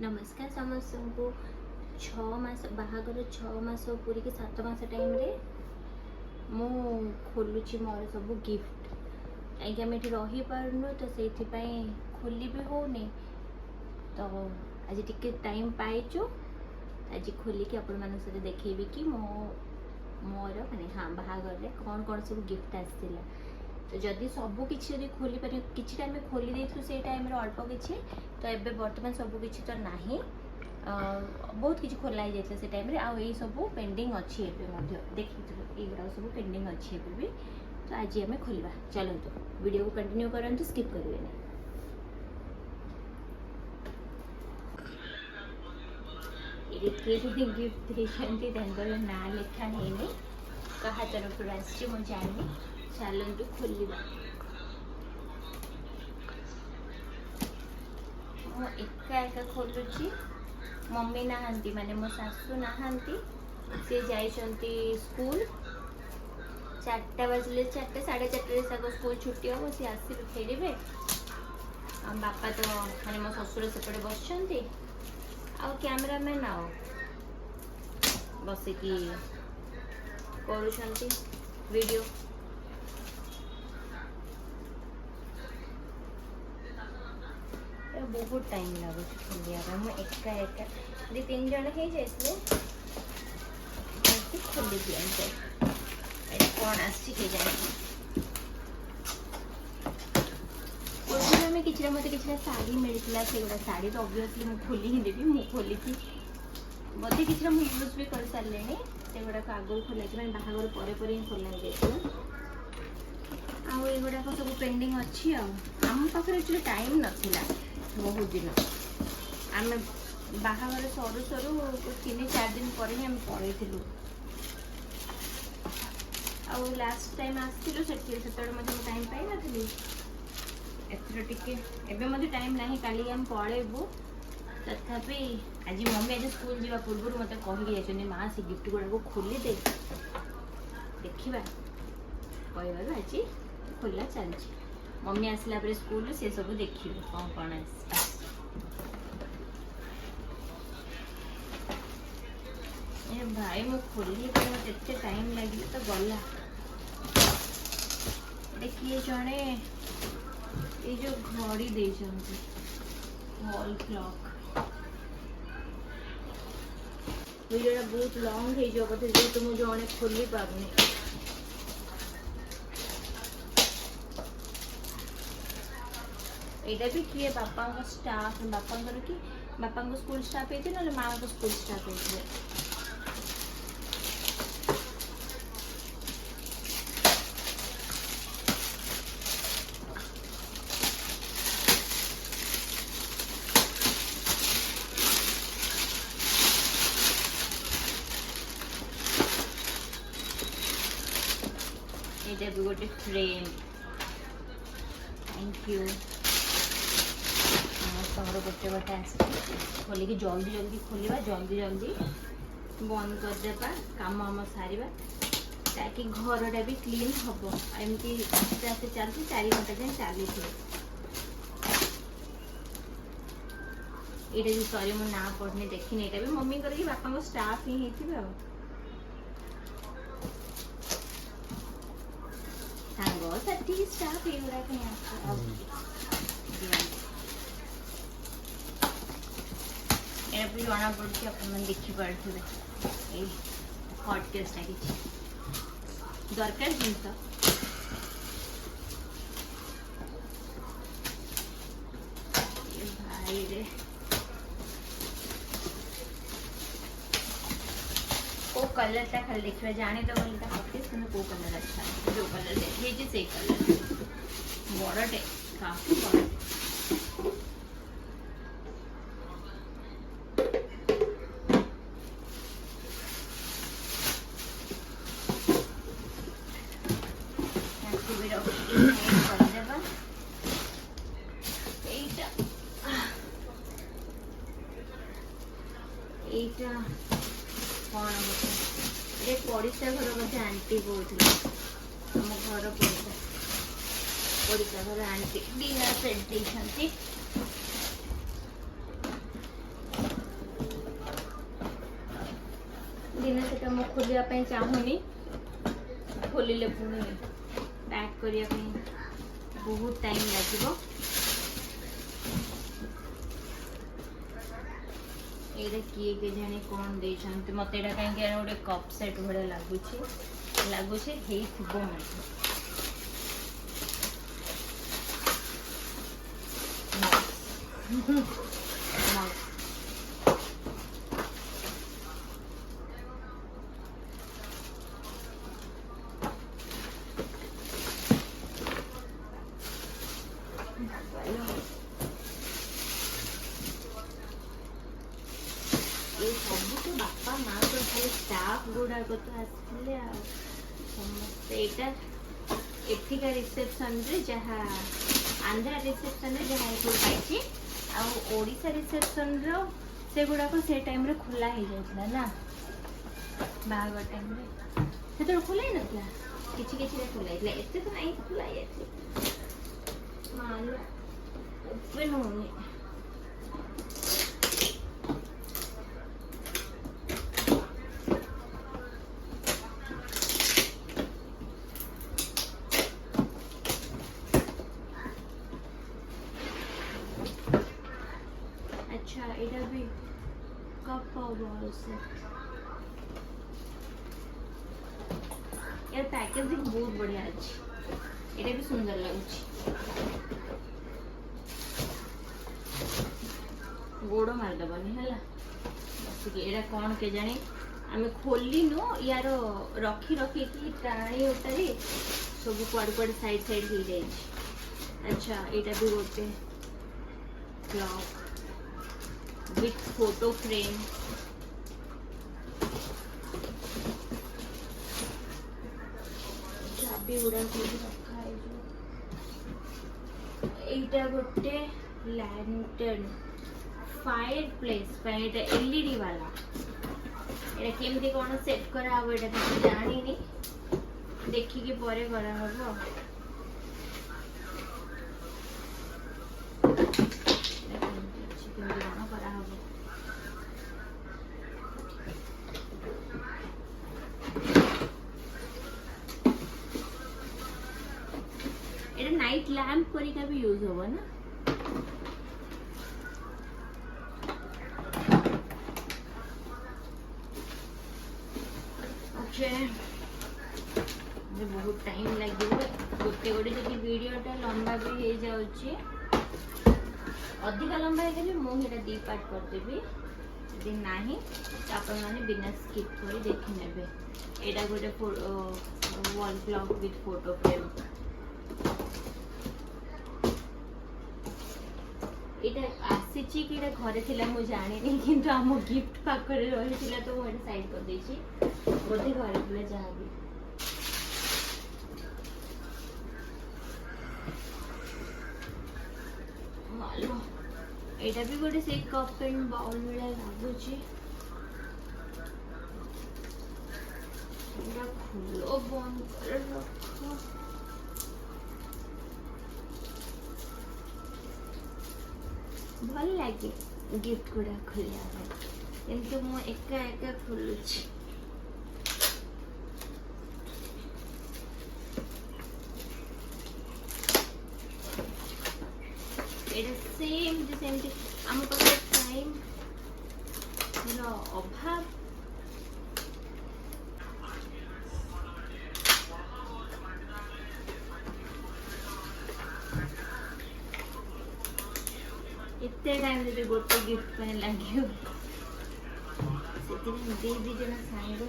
नमस्कार समस्त को 6 मास बाहागर 6 मास पूरी के 7 मास टाइम रे मु खोलुची मोर सब गिफ्ट कहीं आम ये रही पारनु तो से खोली भी होनी तो आज टिके टाइम पाइचु आज खोलिकी आपण मान सहित देखेबी कि मोर माने हाँ बाहागर रे कौन कौन सब गिफ्ट आसला तो जदि सबू किसी खोली पारे किसी टाइम खोली देथु से टाइम रे अल्प किछि तो एबे वर्तमान सबू किछि तो नाही बहुत किसी खोला ही जाता से टाइम रे आ यही सब पेंडिंग अच्छी एबे मध्य देखिथु एगुडा सब पेंडिंग अच्छी एबे भी तो आज आम खोलवा चलतु वीडियो को कंटिन्यू करंतु स्किप करिवे नहीं। ये किए जदि गिफ्ट देछंती तांकर ना लेखा हेनी कहा तरफ आछि मु जानि चलतु खोलवा मु एका एका खोलुची मम्मी नहांती माने मो सासू नहांती से जाइछंती स्कूल 4टा बजले 4टा 4:30 सको स्कूल छुट्टी हम सी आसी फेरबे हम बापा तो माने मो ससुर सेपटे बसछंती आ कैमरामैन आओ बसिकी करूछंती वीडियो बहुत टाइम लगुच खोलिया मुझे एका एका 2-3 जन हो जाते खोली दिया जाए कौन आसी जाए में कि मत कि शाढ़ी मिलता से गुड़ा शाढ़ी तो ऑब्वियसली मुझे खोली ही देवी मुझे खोली थी बोधे कि मुझे यूज भी कर सारे से गुड़ाक आगुरी खोला मैंने बाहागर पर ही खोला जाए आगुड़ाक सब पेंडिंग अच्छी आम पाखे टाइम नाला बहुत दिन आम बाहागर सरू सरू 3-4 दिन पर ही आम पलू आ लास्ट टाइम आसलु से टाइम पाई नी एथर टिके एबे मते टाइम नहीं काली हम पळेबू तथापि आज मम्मी आज स्कूल जीवा पूर्व मत कही माँ से गिफ्ट गुड़ा को खोली दे देखा कहबार आज खोला चलती मम्मी आसला पर स्कूल से सब देखिए कौन कौन भाई मु खोली मत टाइम लगे तो गला देखिए जड़े ये जो घड़ी दे वॉल क्लॉक वीडियो बहुत लॉन्ग हो जो बोधे जेहतु मुझे जड़े खोली पारनी यहाँ भी किए बापा स्टाफ बापा कि बापा स्कूल स्टाफ होती ना माँ को स्कूल स्टाफ होते ये भी गोटे फ्रेम थैंक यू समर गोटे गोटे आस खोलिकी जल्दी जल्दी खोलिबा जल्दी जल्दी बंद करदेबा काम आम सारिबा ताकि घरटा भी क्लीन हम एमती आस्ते आस्ते चलती 4 घंटा जाए चली ये जो सॉरी मो ना पढ़ने देखनी यहाँ भी मम्मी कर बापा स्टाफ ही होते सांग साथी स्टाफ युवा यहाँ भी जना पड़े आप देखिपे हट केसटा कि दरकार जिनस भाई रे को कलर टा खाली देखा जाने तो बोलता हटिस को कलर अच्छा जो कलर देखे से कलर बड़टे काफी बड़ कौन ये पड़ीसा घर बोधे आंटी कहते आम घर पड़ीसा घर आंटी डिनर सेट देती दिन से मु खोलिया चाहूनी खोलिले पुणी पैक करने बहुत टाइम लगे। ये किए के जाने कौन देते मत कहीं गोटे कप सेट भाया लगुच सब तो बापा माँ तो खाली स्टाफ गुड़ाक तो आसते समस्ते यहाँ एथिका रिसेप्शन रे जहाँ आंध्रा रिसेप्शन रे जहाँ पाई आशा रिसेप्शन रो से गुड़ाक से टाइम रे खोला हो जाता ना बाहागर टाइम रे से खोला ही ना किसी किसी खोला एत तो नहीं खोला माल ओपन होनी। अच्छा एटा भी कप बॉल से यार पैकेजिंग बहुत बढ़िया अच्छी एटा भी सुंदर लगुच गोड़ मारदेवनी है बस एटा कौन के जानी आम खोलनु यार रखी रखी टाणी उतारी सब कुआड़ कुआड़ साइड साइड हो जाए। अच्छा एटा भी गोटे क्लॉक विथ फोटो फ्रेम चाबी गुड़ा रखा है गोटे लैंटर्न फायर प्लेस एलईडी वाला ये केमती कौन सेट करा ये जानी देखिकी पर करा हम नाइट लैंप परिका भी यूज होगा ना। बहुत टाइम लगे गोटे गोटे जब वीडियोटा लंबा भी हो जाऊँगी अधिक लंबा है मुझे दी पार्ट करदेवी यदि ना तो आपण मैंने बिना स्किप कर देखी ने यहाँ गोटे wall clock with photo frame ये आसी कि घरे थी मुझे जानी कि आम गिफ्ट पाखे रही तो मुझे साइड कर देछि बोधे घरे थी जहाँ भी यहाँ भी गोटे से कप एंड बाउल भाया लगुच खोलो बंद कर रख भल लगे गिफ्ट गुड़ा खोलिया किंतु मु एका एका खोलुछि सेम आम पाखे टाइम अभाव इतने टाइम जब गोटे गिफ्ट पे लगे दी जन सांग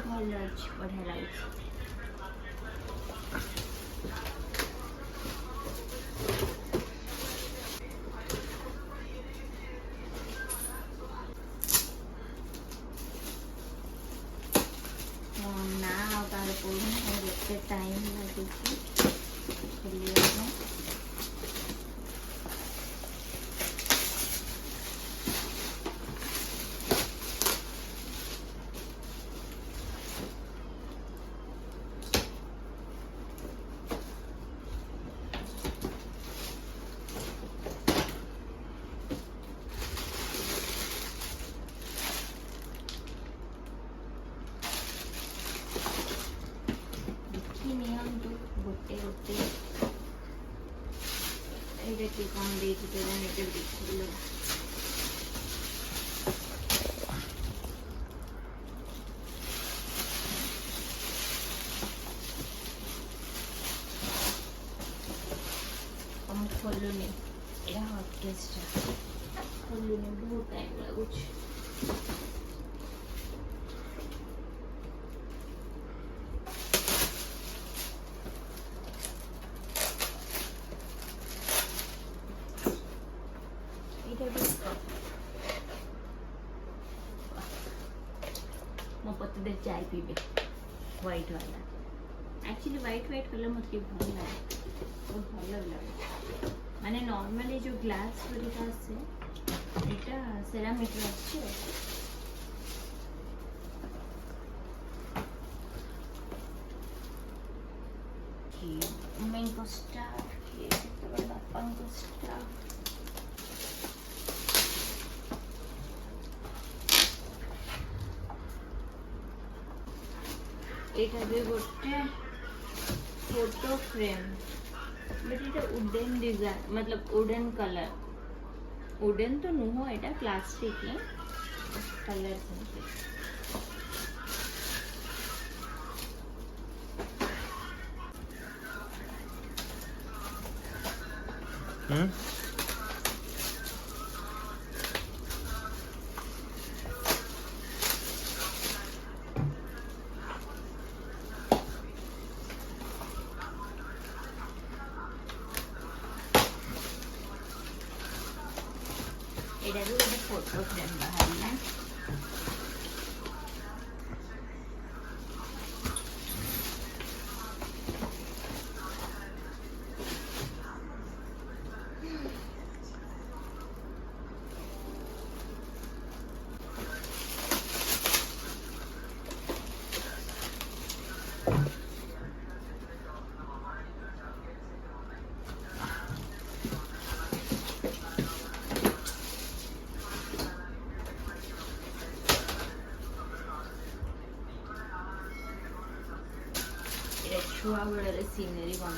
भल अच्छी बढ़िया लगे ना टाइम लगे ଏଇଟା କିଏ କ'ଣ ଦେଇଛି କେଜାଣି, ଏଇଟା ଦେଖିଲ। ମୁଁ ଖୋଲୁନି, ଏଇଟା ହଟକେସଟା ଖୋଲୁନି, ବହୁତ ଟାଇମ୍ ଲାଗୁଛି। ମୋ ପତିଦେବ ଚାय ପିଇବେ ହ୍ୱାଇଟ୍ वाला। एक्चुअली व्हाइट कलर मत भल लगे, बहुत भल लगे। माने नॉर्मली जो ग्लास गुरिका आसे एटा सेरामिक रो अच्छे। कि मैंगो स्टार ये तो बापांको स्टार। एटा भी गोटे फोटो फ्रेम, बट इटा वुडन डिजाइन, मतलब वुडन कलर, वुडन तो नुह, एटा प्लास्टिक है कलर से। एटा भी गोटे फोटो फ्रेम बाहर। छुआ बेले सीनरी बन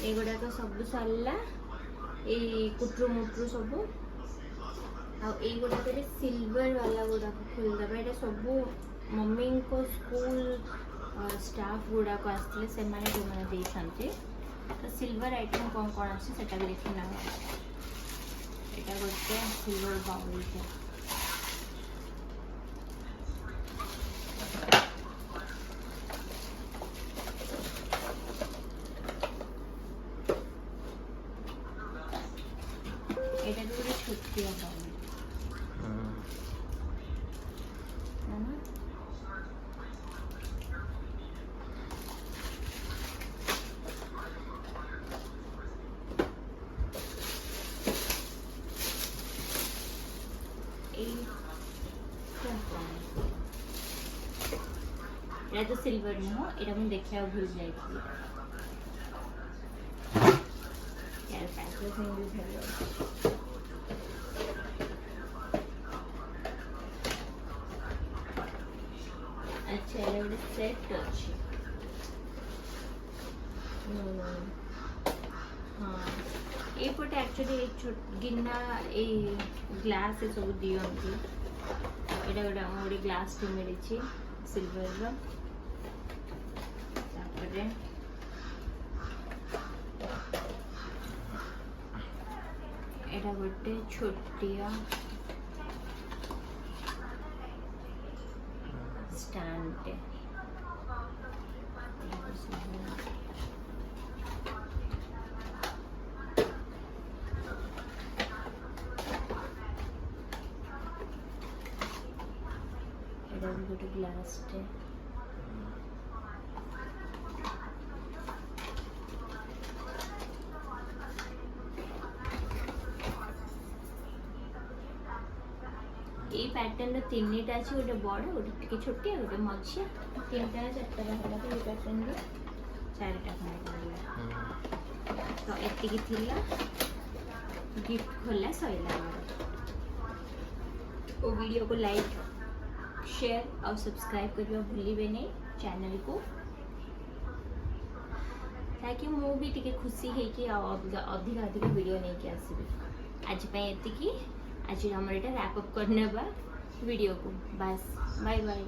एगुड़ा सब सरला कुट्रु मुट्रु सब गुड़ाक सिल्वर वाला गुड़ाक खोलदेवा। ये सब मम्मी को स्कूल स्टाफ गुड़ाक आसते से जो तो सिल्वर आइटम कौन कौन आसे भी देखना। यहाँ गोटे सिल्वर बाउल यहाँ भी गोटे छोटिया बाउल ये तो सिल्वर नुह, ये मुझे देखा भूल जाइए यार। अच्छा ये गोटे सेट अच्छी। हाँ ये पटे एक्चुअली गिना ग्लास सब दिखती। यहाँ गोटे गोटे ग्लास टी मिली सिल्वर एटा गोटे छोटिया स्टैंड गोटे ग्लास टे ये पैटर्न तीनटा अच्छे गोटे बड़ गोटे टे छोटिया गोटे मझिया तीनटा चार्टा बाहर ये पैटर्न चारिटा खंडा तो एतिकी थिला गिफ्ट खोला सैला वो वीडियो को लाइक शेयर और सब्सक्राइब करने भूलिए नहीं चैनल को ताकि मु भी टिके खुशी है कि अधिक अधिक वीडियो नहीं कि आसबि आज एतिकी आज आम यहाँ रैप अप करने वीडियो को बस बाय बाय।